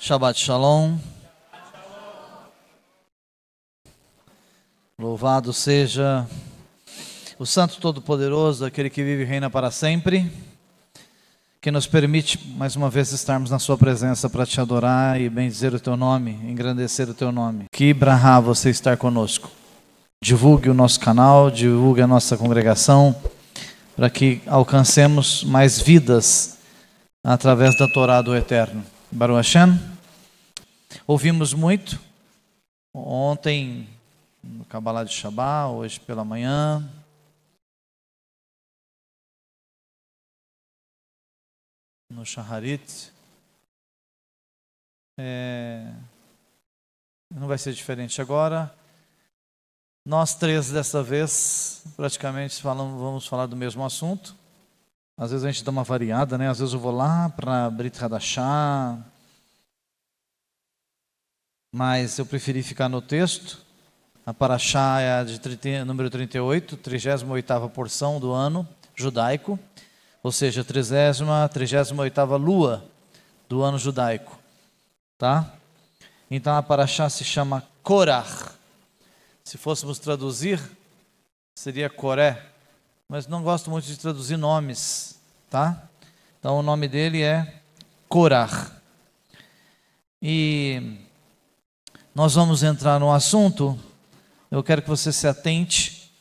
Shabbat Shalom. Louvado seja o Santo Todo-Poderoso, aquele que vive e reina para sempre, que nos permite mais uma vez estarmos na sua presença para te adorar e bendizer o teu nome, engrandecer o teu nome. Que brahá você estar conosco. Divulgue o nosso canal, divulgue a nossa congregação, para que alcancemos mais vidas através da Torá do Eterno. Baruch Hashem. Ouvimos muito ontem no Kabbalah de Shabbat, hoje pela manhã. No Shaharit. Não vai ser diferente agora. Nós três dessa vez praticamente vamos falar do mesmo assunto. Às vezes a gente dá uma variada, né? Às vezes eu vou lá para Brit Hadashah, mas eu preferi ficar no texto. A Parashá é a de número 38, 38ª porção do ano judaico, ou seja, 38ª lua do ano judaico, tá? Então a Parashá se chama Korach. Se fôssemos traduzir, seria Coré, mas não gosto muito de traduzir nomes, tá? Então o nome dele é Korach. E nós vamos entrar no assunto. Eu quero que você se atente.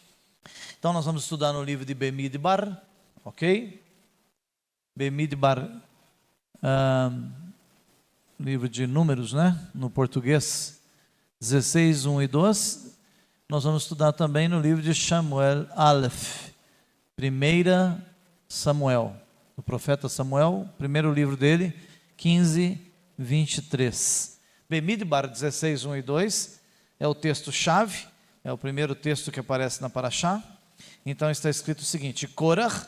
Então nós vamos estudar no livro de Bemidbar, ok? Bemidbar, livro de números, né? No português, 16, 1 e 2. Nós vamos estudar também no livro de Samuel Aleph, 1 Samuel, o profeta Samuel, primeiro livro dele, 15, 23. Bemidbar 16, 1 e 2 é o texto-chave, é o primeiro texto que aparece na Parashá. Então está escrito o seguinte: Korach,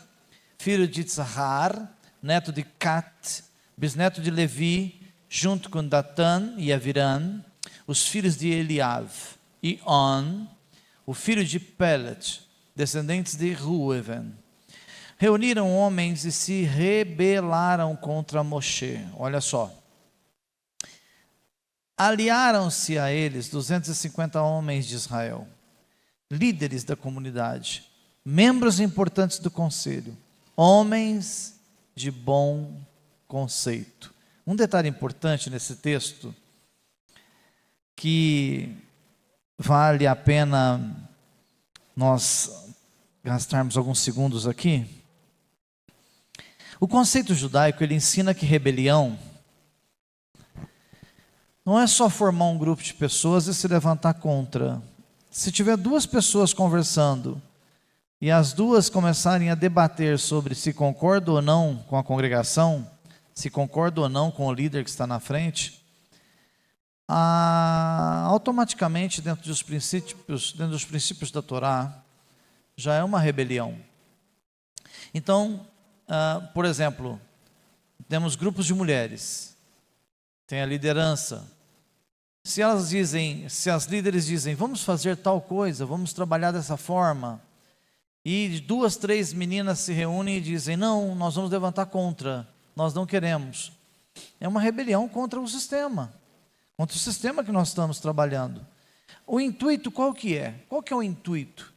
filho de Tzahar, neto de Cat, bisneto de Levi, junto com Datan e Aviram, os filhos de Eliav, e On, o filho de Pelet, descendentes de Reuven, reuniram homens e se rebelaram contra Moshe. Olha só. Aliaram-se a eles 250 homens de Israel, líderes da comunidade, membros importantes do conselho, homens de bom conceito. Um detalhe importante nesse texto, que vale a pena nós gastarmos alguns segundos aqui. O conceito judaico, ele ensina que rebelião não é só formar um grupo de pessoas e se levantar contra. Se tiver duas pessoas conversando e as duas começarem a debater sobre se concordam ou não com a congregação, se concordam ou não com o líder que está na frente, automaticamente dentro dos princípios da Torá, já é uma rebelião. Então, por exemplo, temos grupos de mulheres, tem a liderança. Se as líderes dizem, vamos fazer tal coisa, vamos trabalhar dessa forma, e 2, 3 meninas se reúnem e dizem, não, nós vamos levantar contra, nós não queremos. É uma rebelião contra o sistema que nós estamos trabalhando. O intuito qual que é? Qual que é o intuito?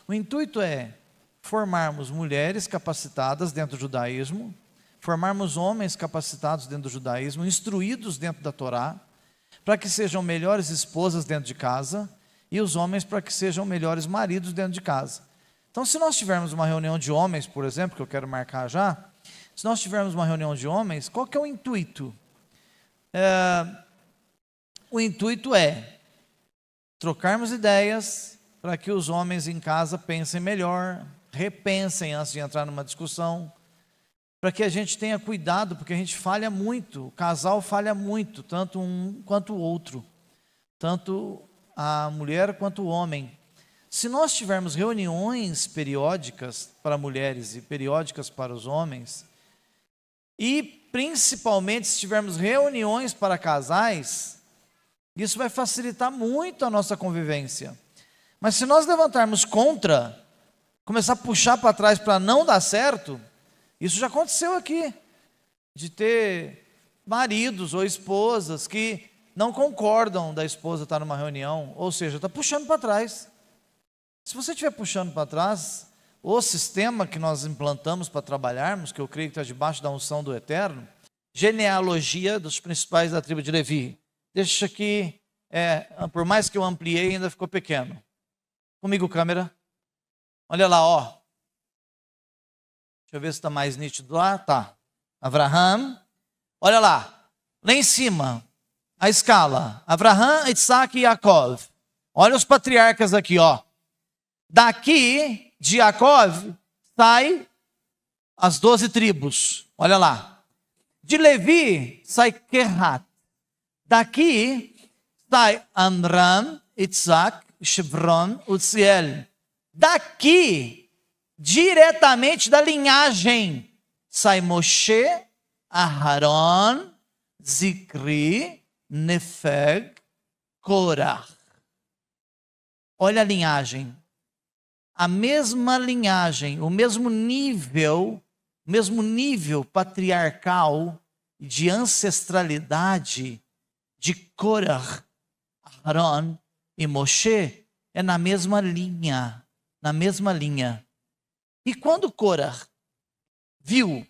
O intuito é formarmos mulheres capacitadas dentro do judaísmo, formarmos homens capacitados dentro do judaísmo, instruídos dentro da Torá, para que sejam melhores esposas dentro de casa, e os homens para que sejam melhores maridos dentro de casa. Então, se nós tivermos uma reunião de homens, por exemplo, que eu quero marcar já, se nós tivermos uma reunião de homens, qual que é o intuito? O intuito é trocarmos ideias para que os homens em casa pensem melhor, repensem antes de entrar numa discussão, para que a gente tenha cuidado, porque a gente falha muito, o casal falha muito, tanto um quanto o outro, tanto a mulher quanto o homem. Se nós tivermos reuniões periódicas para mulheres e periódicas para os homens, e principalmente se tivermos reuniões para casais, isso vai facilitar muito a nossa convivência. Mas se nós levantarmos contra, começar a puxar para trás para não dar certo, isso já aconteceu aqui, de ter maridos ou esposas que não concordam da esposa estar numa reunião, ou seja, está puxando para trás. Se você estiver puxando para trás, o sistema que nós implantamos para trabalharmos, que eu creio que está debaixo da unção do Eterno, genealogia dos principais da tribo de Levi. Deixa aqui, por mais que eu ampliei, ainda ficou pequeno. Comigo, câmera. Olha lá, ó. Deixa eu ver se está mais nítido lá. Tá. Abraham. Olha lá. Lá em cima, a escala. Abraham, Isaac e Jacob. Olha os patriarcas aqui, ó. Daqui, de Jacob, sai as 12 tribos. Olha lá. De Levi, sai Kehat. Daqui, sai Amram, Isaac, Shevron, Uziel. Daqui, diretamente da linhagem, sai Moshe, Aharon, Zikri, Nefeg, Korah. Olha a linhagem. A mesma linhagem, o mesmo nível patriarcal de ancestralidade de Korah, Aharon e Moshe é na mesma linha. E quando Korah viu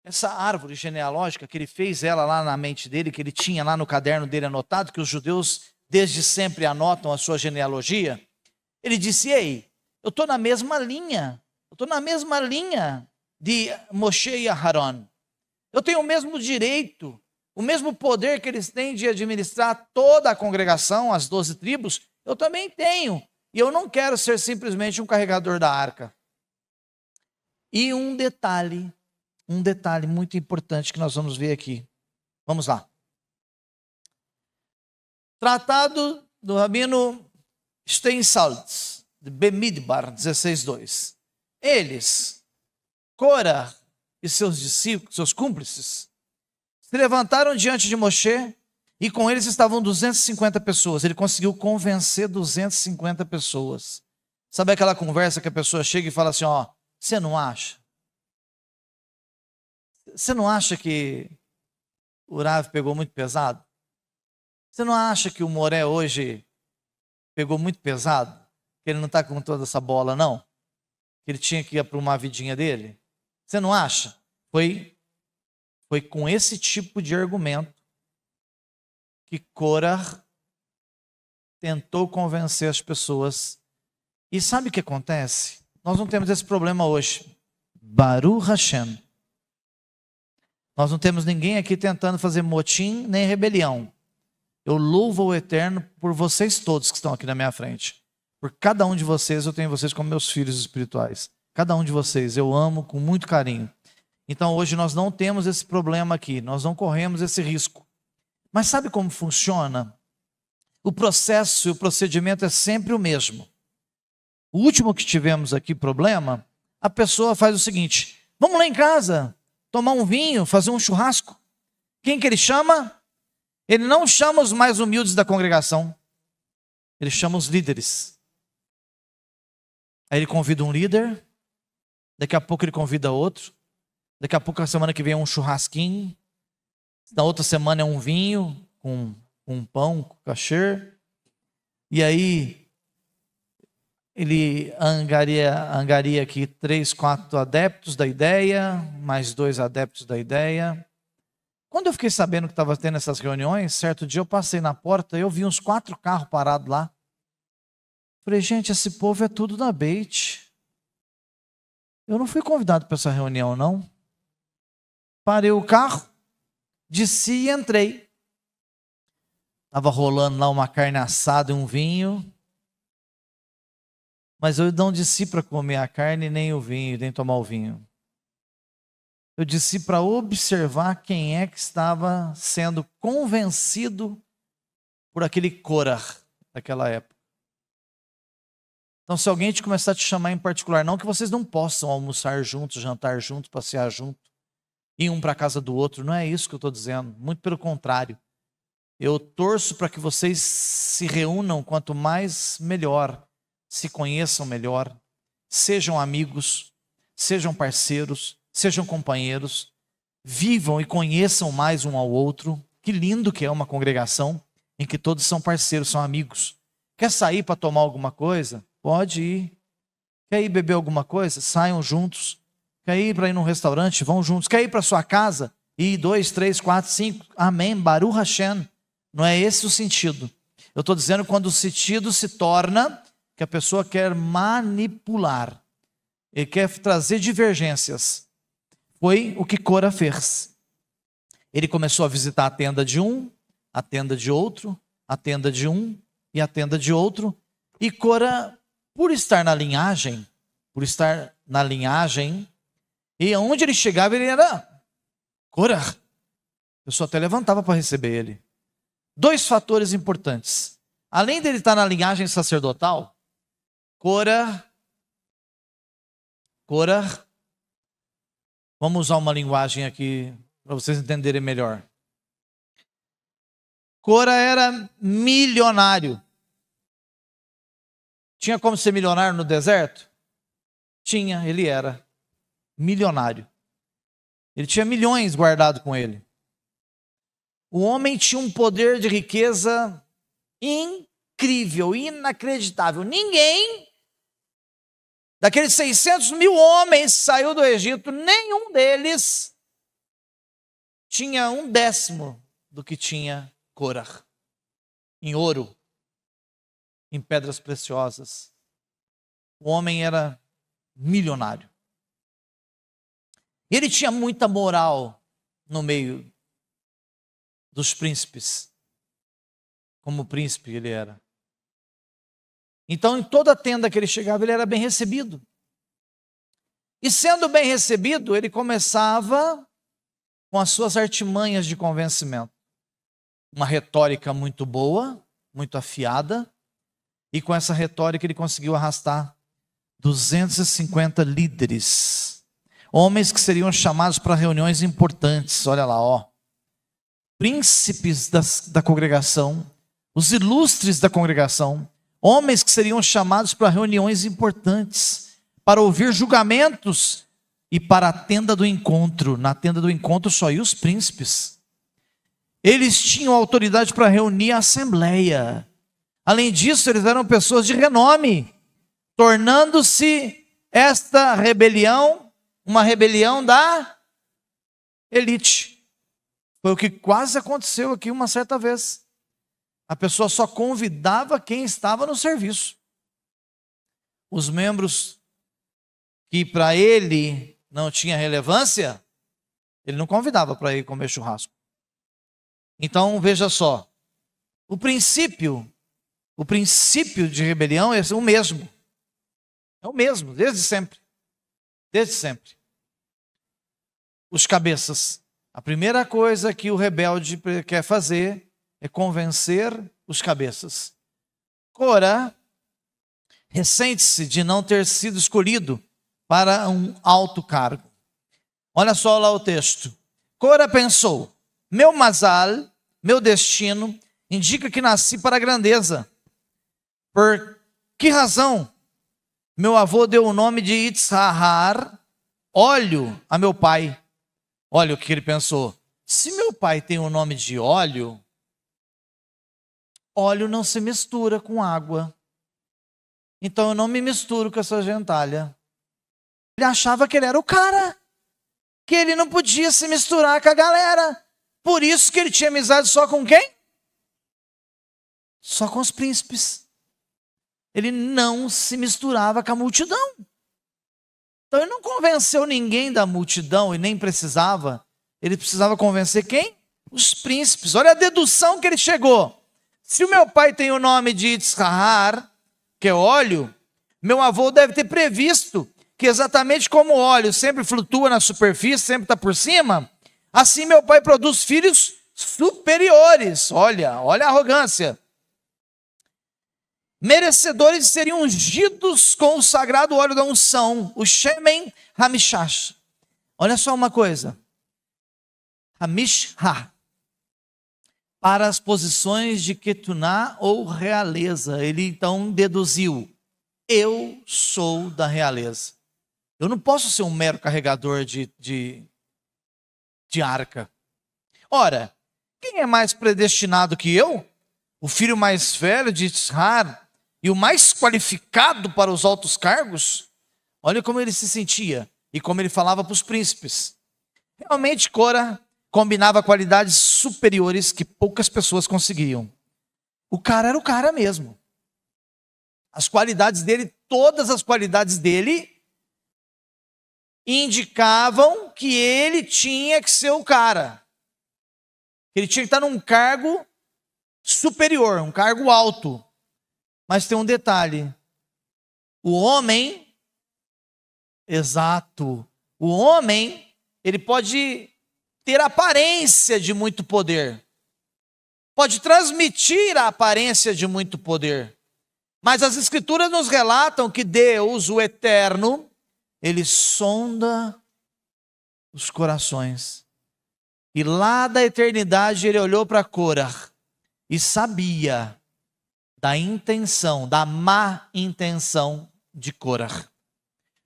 essa árvore genealógica, que ele fez ela lá na mente dele, que ele tinha lá no caderno dele anotado, que os judeus desde sempre anotam a sua genealogia, ele disse: ei, eu estou na mesma linha de Moshe e Aharon. Eu tenho o mesmo direito, o mesmo poder que eles têm de administrar toda a congregação, as 12 tribos, eu também tenho. E eu não quero ser simplesmente um carregador da arca. E um detalhe muito importante que nós vamos ver aqui. Vamos lá. Tratado do Rabino Steinsaltz, de Bemidbar 16:2. Eles, Korah e seus discípulos, seus cúmplices, se levantaram diante de Moshe e com eles estavam 250 pessoas. Ele conseguiu convencer 250 pessoas. Sabe aquela conversa que a pessoa chega e fala assim, ó, você não acha? Você não acha que o Rav pegou muito pesado? Você não acha que o Moré hoje pegou muito pesado? Que ele não está com toda essa bola, não? Que ele tinha que aprumar a vidinha dele? Você não acha? Foi com esse tipo de argumento que Korah tentou convencer as pessoas. E sabe o que acontece? Nós não temos esse problema hoje. Baruch Hashem. Nós não temos ninguém aqui tentando fazer motim nem rebelião. Eu louvo o Eterno por vocês todos que estão aqui na minha frente. Por cada um de vocês, eu tenho vocês como meus filhos espirituais. Cada um de vocês eu amo com muito carinho. Então hoje nós não temos esse problema aqui. Nós não corremos esse risco. Mas sabe como funciona? O processo e o procedimento é sempre o mesmo. O último que tivemos aqui problema, a pessoa faz o seguinte, vamos lá em casa, tomar um vinho, fazer um churrasco. Quem que ele chama? Ele não chama os mais humildes da congregação. Ele chama os líderes. Aí ele convida um líder, daqui a pouco ele convida outro, daqui a pouco a semana que vem é um churrasquinho, na outra semana é um vinho com um pão, com kasher, e aí ele angaria aqui 3, 4 adeptos da ideia, mais 2 adeptos da ideia. Quando eu fiquei sabendo que estava tendo essas reuniões, certo dia eu passei na porta e eu vi uns 4 carros parados lá. Falei, gente, esse povo é tudo da Beit. Eu não fui convidado para essa reunião, não. Parei o carro, desci e entrei. Estava rolando lá uma carne assada e um vinho. Mas eu não desci para comer a carne, nem o vinho, nem tomar o vinho. Eu desci para observar quem é que estava sendo convencido por aquele Korah daquela época. Então, se alguém te começar a te chamar em particular, não que vocês não possam almoçar juntos, jantar juntos, passear juntos, ir um para a casa do outro, não é isso que eu estou dizendo, muito pelo contrário. Eu torço para que vocês se reúnam, quanto mais melhor, se conheçam melhor, sejam amigos, sejam parceiros, sejam companheiros, vivam e conheçam mais um ao outro. Que lindo que é uma congregação em que todos são parceiros, são amigos. Quer sair para tomar alguma coisa? Pode ir. Quer ir beber alguma coisa? Saiam juntos. Quer ir para ir num restaurante? Vão juntos. Quer ir para sua casa? E 2, 3, 4, 5. Amém. Baruch Hashem. Não é esse o sentido. Eu estou dizendo quando o sentido se torna que a pessoa quer manipular. Ele quer trazer divergências. Foi o que Cora fez. Ele começou a visitar a tenda de um, a tenda de outro, a tenda de um e a tenda de outro. E Cora, por estar na linhagem, e onde ele chegava, ele era Cora. A pessoa até levantava para receber ele. 2 fatores importantes. Além dele estar na linhagem sacerdotal, Cora, vamos usar uma linguagem aqui para vocês entenderem melhor. Cora era milionário. Tinha como ser milionário no deserto? Tinha, ele era milionário. Ele tinha milhões guardados com ele. O homem tinha um poder de riqueza incrível, inacreditável. Ninguém daqueles 600 mil homens que saiu do Egito, nenhum deles tinha 1/10 do que tinha Cora. Em ouro, em pedras preciosas. O homem era milionário. Ele tinha muita moral no meio dos príncipes. Como príncipe ele era. Então, em toda tenda que ele chegava, ele era bem recebido. E sendo bem recebido, ele começava com as suas artimanhas de convencimento. Uma retórica muito boa, muito afiada. E com essa retórica ele conseguiu arrastar 250 líderes. Homens que seriam chamados para reuniões importantes. Olha lá, ó. Príncipes da congregação, os ilustres da congregação. Homens que seriam chamados para reuniões importantes, para ouvir julgamentos e para a tenda do encontro. Na tenda do encontro só iam os príncipes. Eles tinham autoridade para reunir a assembleia. Além disso, eles eram pessoas de renome, tornando-se esta rebelião uma rebelião da elite. Foi o que quase aconteceu aqui uma certa vez. A pessoa só convidava quem estava no serviço. Os membros que para ele não tinha relevância, ele não convidava para ir comer churrasco. Então, veja só, o princípio de rebelião é o mesmo. É o mesmo, desde sempre. Desde sempre. Os cabeças. A primeira coisa que o rebelde quer fazer é convencer os cabeças. Cora ressente-se de não ter sido escolhido para um alto cargo. Olha só lá o texto. Cora pensou: meu mazal, meu destino, indica que nasci para a grandeza. Por que razão? Meu avô deu o nome de Itzhar, óleo, a meu pai. Olha o que ele pensou. Se meu pai tem o nome de óleo, óleo não se mistura com água. Então eu não me misturo com essa gentalha. Ele achava que ele era o cara, que ele não podia se misturar com a galera. Por isso que ele tinha amizade só com quem? Só com os príncipes. Ele não se misturava com a multidão. Então ele não convenceu ninguém da multidão e nem precisava. Ele precisava convencer quem? Os príncipes. Olha a dedução que ele chegou. Se o meu pai tem o nome de Itzhar, que é óleo, meu avô deve ter previsto que exatamente como o óleo sempre flutua na superfície, sempre está por cima, assim meu pai produz filhos superiores. Olha a arrogância. Merecedores seriam ungidos com o sagrado óleo da unção, o Shemen Hamishash. Olha só uma coisa. Hamishah. Para as posições de Ketuná ou realeza. Ele então deduziu: eu sou da realeza. Eu não posso ser um mero carregador de de arca. Ora, quem é mais predestinado que eu? O filho mais velho de Israr e o mais qualificado para os altos cargos? Olha como ele se sentia e como ele falava para os príncipes. Realmente, Cora combinava qualidades superiores que poucas pessoas conseguiam. O cara era o cara mesmo. As qualidades dele, todas as qualidades dele, indicavam que ele tinha que ser o cara. Ele tinha que estar num cargo superior, um cargo alto. Mas tem um detalhe. O homem, exato, o homem, ele pode ter aparência de muito poder. Pode transmitir a aparência de muito poder. Mas as Escrituras nos relatam que Deus, o Eterno, ele sonda os corações. E lá da eternidade ele olhou para Cora e sabia da intenção, da má intenção de Cora.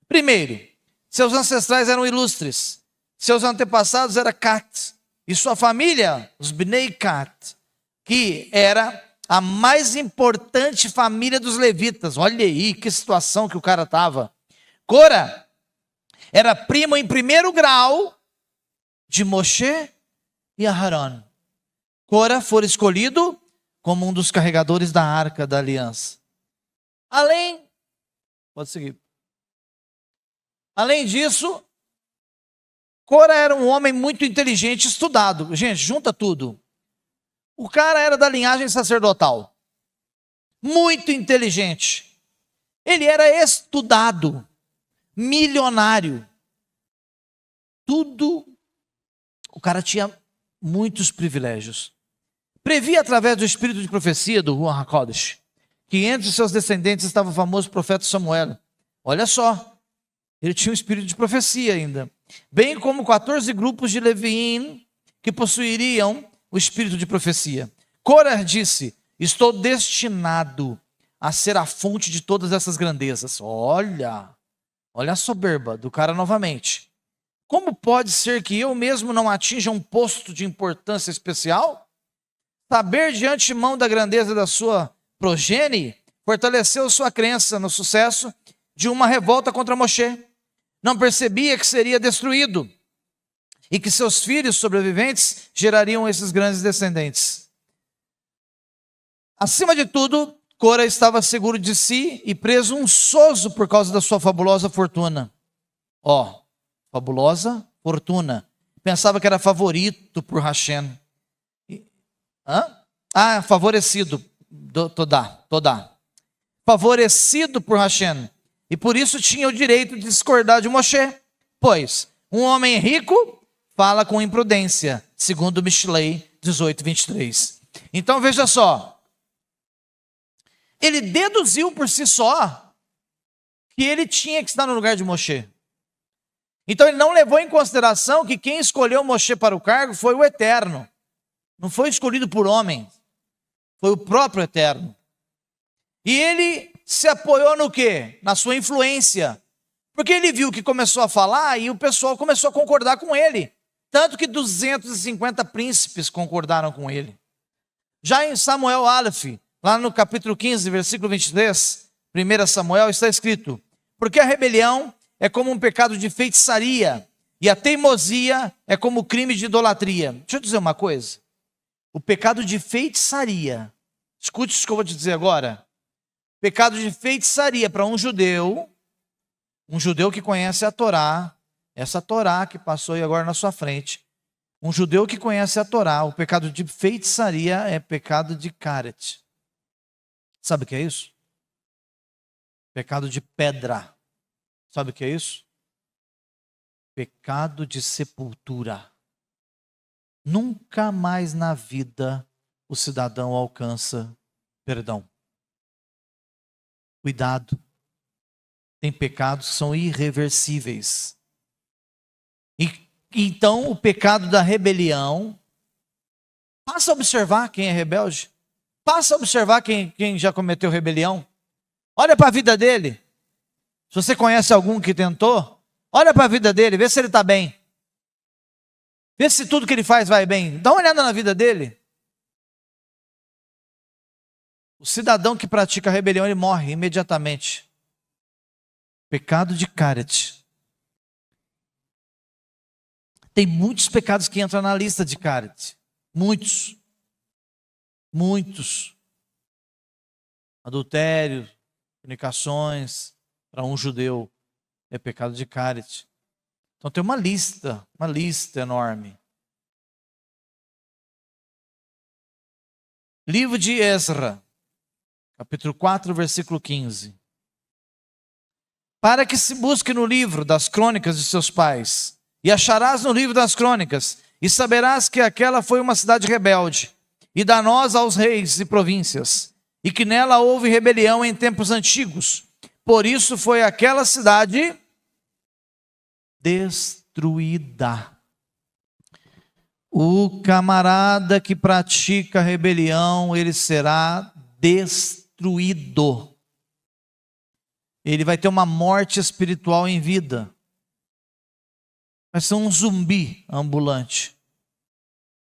Primeiro, seus ancestrais eram ilustres. Seus antepassados eram Cat. E sua família, os Bnei Cat, que era a mais importante família dos levitas. Olha aí que situação que o cara estava. Cora era primo em primeiro grau de Moshe e Aharon. Cora foi escolhido como um dos carregadores da arca da aliança. Pode seguir. Além disso, Cora era um homem muito inteligente, estudado. Gente, junta tudo. O cara era da linhagem sacerdotal. Muito inteligente. Ele era estudado, milionário. Tudo. O cara tinha muitos privilégios. Previa através do espírito de profecia do Ruach HaKodesh que entre os seus descendentes estava o famoso profeta Samuel. Olha só, ele tinha um espírito de profecia ainda. Bem como 14 grupos de Leviim que possuiriam o espírito de profecia. Cora disse: estou destinado a ser a fonte de todas essas grandezas. Olha a soberba do cara novamente. Como pode ser que eu mesmo não atinja um posto de importância especial? Saber de antemão da grandeza da sua progenie fortaleceu sua crença no sucesso de uma revolta contra Moshe. Não percebia que seria destruído e que seus filhos sobreviventes gerariam esses grandes descendentes. Acima de tudo, Cora estava seguro de si e presunçoso por causa da sua fabulosa fortuna. Fabulosa fortuna. Pensava que era favorito por Hashem. Favorecido. Todá. Favorecido por Hashem. E por isso tinha o direito de discordar de Moshe. Pois, um homem rico fala com imprudência, segundo Mishlei 18:23. Então veja só. Ele deduziu por si só que ele tinha que estar no lugar de Moshe. Então ele não levou em consideração que quem escolheu Moshe para o cargo foi o Eterno. Não foi escolhido por homem. Foi o próprio Eterno. E ele se apoiou no quê? Na sua influência. Porque ele viu que começou a falar e o pessoal começou a concordar com ele. Tanto que 250 príncipes concordaram com ele. Já em Samuel Aleph, lá no capítulo 15, versículo 23, 1 Samuel, está escrito: porque a rebelião é como um pecado de feitiçaria, e a teimosia é como o crime de idolatria. Deixa eu dizer uma coisa. O pecado de feitiçaria, escute isso que eu vou te dizer agora. Pecado de feitiçaria para um judeu que conhece a Torá, essa Torá que passou aí agora na sua frente. Um judeu que conhece a Torá, o pecado de feitiçaria é pecado de karet. Sabe o que é isso? Pecado de pedra. Sabe o que é isso? Pecado de sepultura. Nunca mais na vida o cidadão alcança perdão. Cuidado. Tem pecados que são irreversíveis. E então o pecado da rebelião, passa a observar quem é rebelde. Passa a observar quem já cometeu rebelião. Olha para a vida dele. Se você conhece algum que tentou, olha para a vida dele, vê se ele está bem. Vê se tudo que ele faz vai bem. Dá uma olhada na vida dele. O cidadão que pratica a rebelião, ele morre imediatamente. Pecado de Karet. Tem muitos pecados que entram na lista de Karet. Muitos. Muitos. Adultério, fornicações, para um judeu, é pecado de Karet. Então tem uma lista enorme. Livro de Esra, capítulo 4, versículo 15. Para que se busque no livro das crônicas de seus pais, e acharás no livro das crônicas, e saberás que aquela foi uma cidade rebelde, e danosa aos reis e províncias, e que nela houve rebelião em tempos antigos. Por isso foi aquela cidade destruída. O camarada que pratica rebelião, ele será destruído. Ele vai ter uma morte espiritual em vida. Vai ser um zumbi ambulante.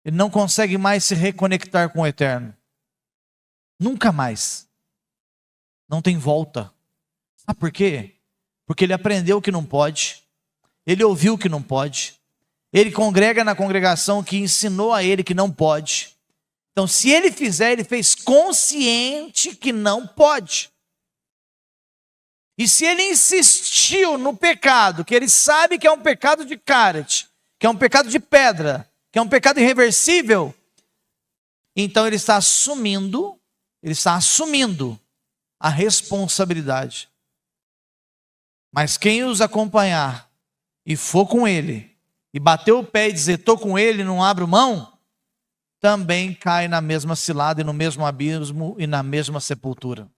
Ele não consegue mais se reconectar com o eterno. Nunca mais. Não tem volta. Sabe por quê? Porque ele aprendeu que não pode. Ele ouviu que não pode. Ele congrega na congregação que ensinou a ele que não pode. Então, se ele fizer, ele fez consciente que não pode. E se ele insistiu no pecado, que ele sabe que é um pecado de Karet, que é um pecado de pedra, que é um pecado irreversível, então ele está assumindo a responsabilidade. Mas quem os acompanhar e for com ele, e bater o pé e dizer, estou com ele, não abro mão, também cai na mesma cilada e no mesmo abismo e na mesma sepultura.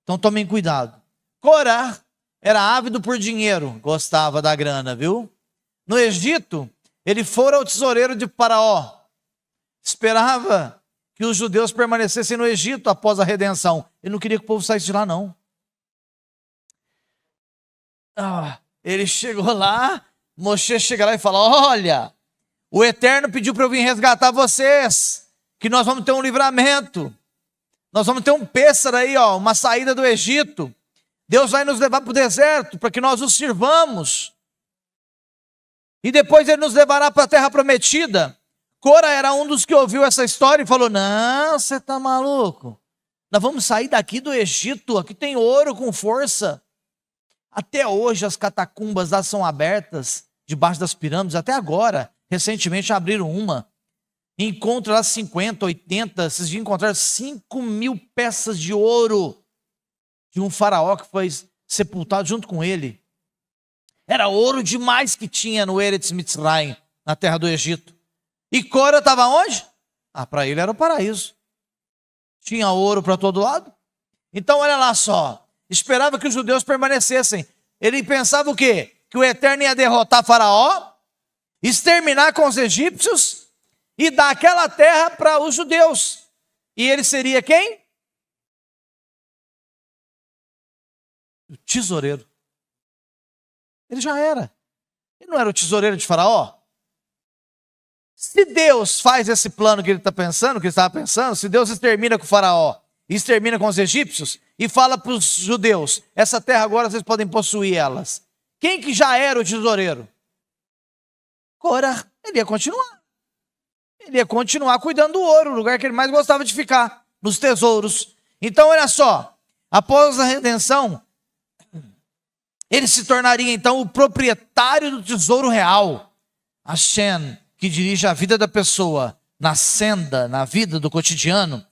Então tomem cuidado. Corá era ávido por dinheiro, gostava da grana, viu? No Egito, ele fora o tesoureiro de Faraó. Esperava que os judeus permanecessem no Egito após a redenção. Ele não queria que o povo saísse de lá, não. Ele chegou lá, Moshe chega lá e fala, olha, o Eterno pediu para eu vir resgatar vocês, que nós vamos ter um livramento. Nós vamos ter um pêssaro aí, uma saída do Egito. Deus vai nos levar para o deserto, para que nós o sirvamos. E depois ele nos levará para a terra prometida. Cora era um dos que ouviu essa história e falou, não, você está maluco? Nós vamos sair daqui do Egito, aqui tem ouro com força. Até hoje as catacumbas lá são abertas, debaixo das pirâmides, até agora. Recentemente abriram uma. Encontra lá 50, 80, vocês vão encontrar 5.000 peças de ouro de um faraó que foi sepultado junto com ele. Era ouro demais que tinha no Eretz Mitzrayim, na terra do Egito. E Cora estava onde? Para ele era o paraíso. Tinha ouro para todo lado. Então olha lá só, esperava que os judeus permanecessem. Ele pensava o quê? Que o Eterno ia derrotar Faraó, exterminar com os egípcios, e dar aquela terra para os judeus. E ele seria quem? O tesoureiro. Ele já era. Ele não era o tesoureiro de Faraó? Se Deus faz esse plano que ele está pensando, que ele estava pensando, se Deus extermina com o Faraó, extermina com os egípcios, e fala para os judeus, essa terra agora vocês podem possuir elas. Quem que já era o tesoureiro? Cora, ele ia continuar. Ele ia continuar cuidando do ouro, o lugar que ele mais gostava de ficar, nos tesouros. Então, olha só, após a redenção, ele se tornaria então o proprietário do tesouro real. Hashem, que dirige a vida da pessoa na senda, na vida do cotidiano,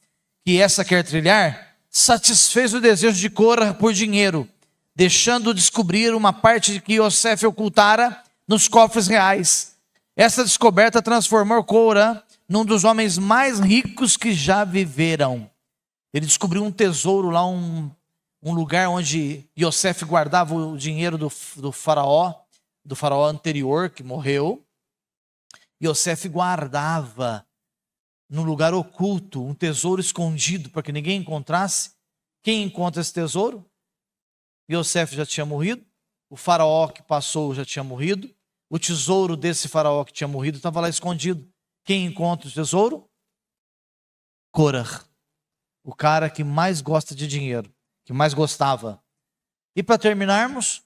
que essa quer trilhar, satisfez o desejo de Cora por dinheiro, deixando descobrir uma parte que Yosef ocultara nos cofres reais. Essa descoberta transformou Cora num dos homens mais ricos que já viveram. Ele descobriu um tesouro lá, um lugar onde Yosef guardava o dinheiro do faraó anterior que morreu. Yosef guardava num lugar oculto, um tesouro escondido para que ninguém encontrasse. Quem encontra esse tesouro? Yosef já tinha morrido, o faraó que passou já tinha morrido, o tesouro desse faraó que tinha morrido estava lá escondido. Quem encontra o tesouro? Corah, o cara que mais gosta de dinheiro, que mais gostava. E para terminarmos,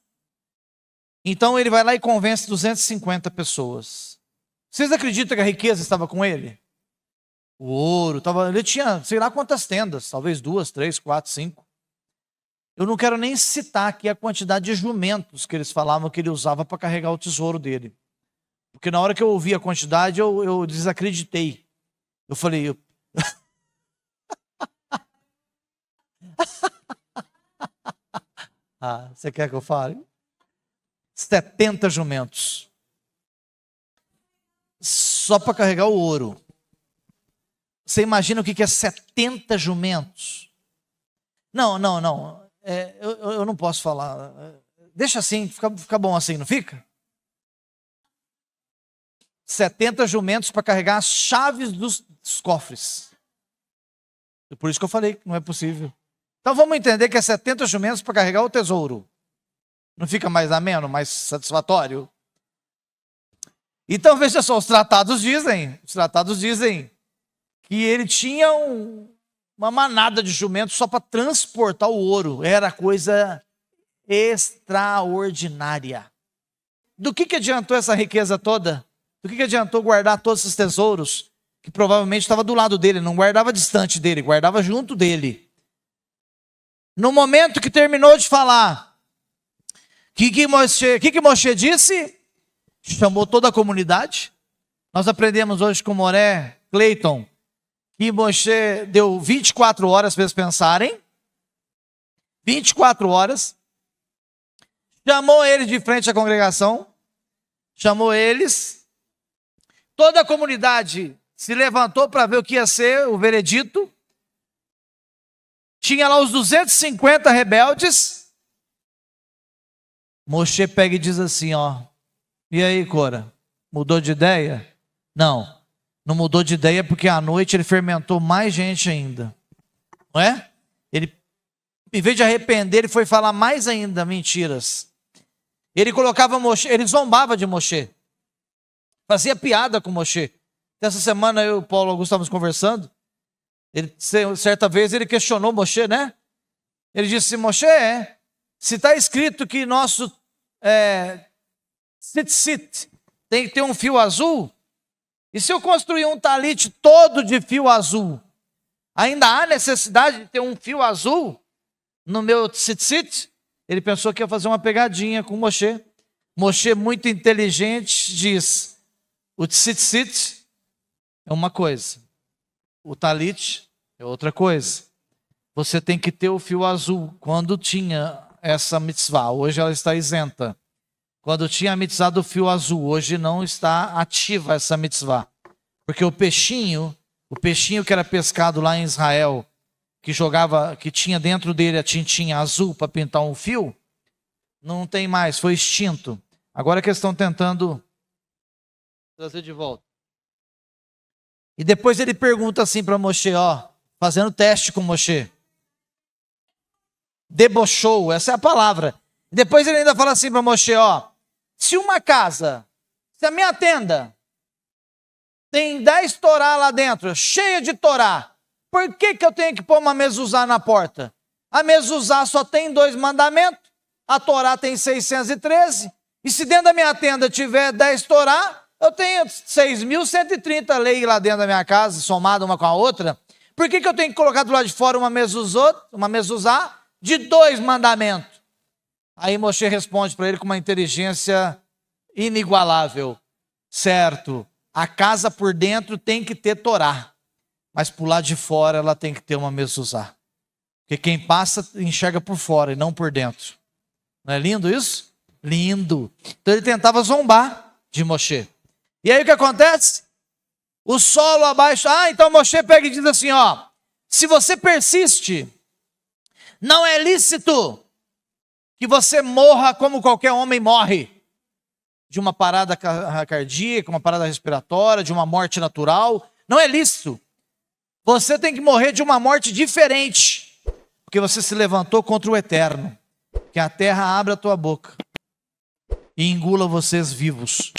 então ele vai lá e convence 250 pessoas. Vocês acreditam que a riqueza estava com ele? O ouro, ele tinha sei lá quantas tendas, talvez 2, 3, 4, 5. Eu não quero nem citar aqui a quantidade de jumentos que eles falavam que ele usava para carregar o tesouro dele. Porque na hora que eu ouvi a quantidade, eu desacreditei. Eu falei... você quer que eu fale? 70 jumentos. Só para carregar o ouro. Você imagina o que é 70 jumentos? Não. Eu não posso falar. Deixa assim, fica bom assim, não fica? 70 jumentos para carregar as chaves dos cofres. E por isso que eu falei que não é possível. Então vamos entender que é 70 jumentos para carregar o tesouro. Não fica mais ameno, mais satisfatório? Então veja só, os tratados dizem que ele tinha uma manada de jumentos só para transportar o ouro. Era coisa extraordinária. Do que adiantou essa riqueza toda? Do que adiantou guardar todos esses tesouros? Que provavelmente estava do lado dele, não guardava distante dele, guardava junto dele. No momento que terminou de falar, o que Moshe disse? Chamou toda a comunidade. Nós aprendemos hoje com Moré, Cleiton, que Moshe deu 24 horas para eles pensarem. 24 horas. Chamou eles de frente à congregação. Chamou eles. Toda a comunidade se levantou para ver o que ia ser o veredito. Tinha lá os 250 rebeldes. Moshe pega e diz assim, ó. E aí, Cora? Mudou de ideia? Não mudou de ideia porque à noite ele fermentou mais gente ainda. Não é? Ele, em vez de arrepender, ele foi falar mais ainda mentiras. Ele colocava Moshe, ele zombava de Moshe. Fazia piada com Moshe. Essa semana eu e o Paulo Augusto estávamos conversando. Certa vez ele questionou Moshe, né? Ele disse, Moshe, se está escrito que nosso tzitzit tem que ter um fio azul, e se eu construir um talite todo de fio azul, ainda há necessidade de ter um fio azul no meu tzitzit? Ele pensou que ia fazer uma pegadinha com Moshe. Moshe, muito inteligente, diz, o tzitzit é uma coisa, o talit é outra coisa. Você tem que ter o fio azul. Quando tinha essa mitzvah, hoje ela está isenta. Quando tinha a mitzvah do fio azul, hoje não está ativa essa mitzvah. Porque o peixinho que era pescado lá em Israel, que tinha dentro dele a tintinha azul para pintar um fio, não tem mais, foi extinto. Agora que eles estão tentando trazer de volta. E depois ele pergunta assim para Moshe, fazendo teste com Moshe. Debochou, essa é a palavra. Depois ele ainda fala assim para Moshe, se a minha tenda tem 10 torá lá dentro, cheia de torá, por que eu tenho que pôr uma mezuzá na porta? A mezuzá só tem 2 mandamentos, a torá tem 613, e se dentro da minha tenda tiver 10 torá, eu tenho 6.130 leis lá dentro da minha casa, somada uma com a outra. Por que eu tenho que colocar do lado de fora uma mezuzá de 2 mandamentos? Aí Moshe responde para ele com uma inteligência inigualável. Certo, a casa por dentro tem que ter Torá, mas por lado de fora ela tem que ter uma mezuzá. Porque quem passa enxerga por fora e não por dentro. Não é lindo isso? Lindo. Então ele tentava zombar de Moshe. E aí o que acontece? O solo abaixo. Então Moshe pega e diz assim, se você persiste, não é lícito que você morra como qualquer homem morre. De uma parada cardíaca, uma parada respiratória, de uma morte natural. Não é lícito. Você tem que morrer de uma morte diferente. Porque você se levantou contra o eterno. Que a terra abra a tua boca. e engula vocês vivos.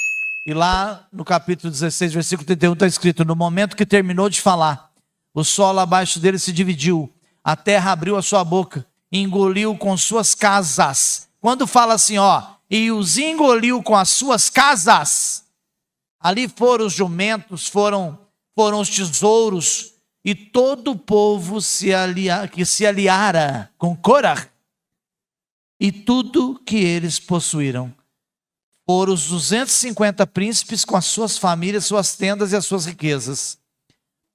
E lá no capítulo 16, versículo 31, está escrito: no momento que terminou de falar, o solo abaixo dele se dividiu, a terra abriu a sua boca, e engoliu com suas casas. Quando fala assim, e os engoliu com as suas casas, ali foram os jumentos, foram os tesouros, e todo o povo que se aliara com Corá, e tudo que eles possuíram. Foram os 250 príncipes com as suas famílias, suas tendas e as suas riquezas.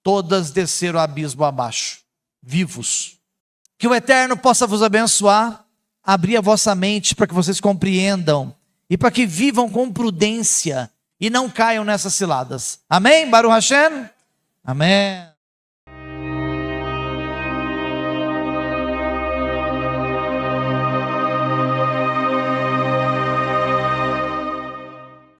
Todas desceram o abismo abaixo, vivos. Que o Eterno possa vos abençoar, abrir a vossa mente para que vocês compreendam e para que vivam com prudência e não caiam nessas ciladas. Amém, Baruch Hashem? Amém.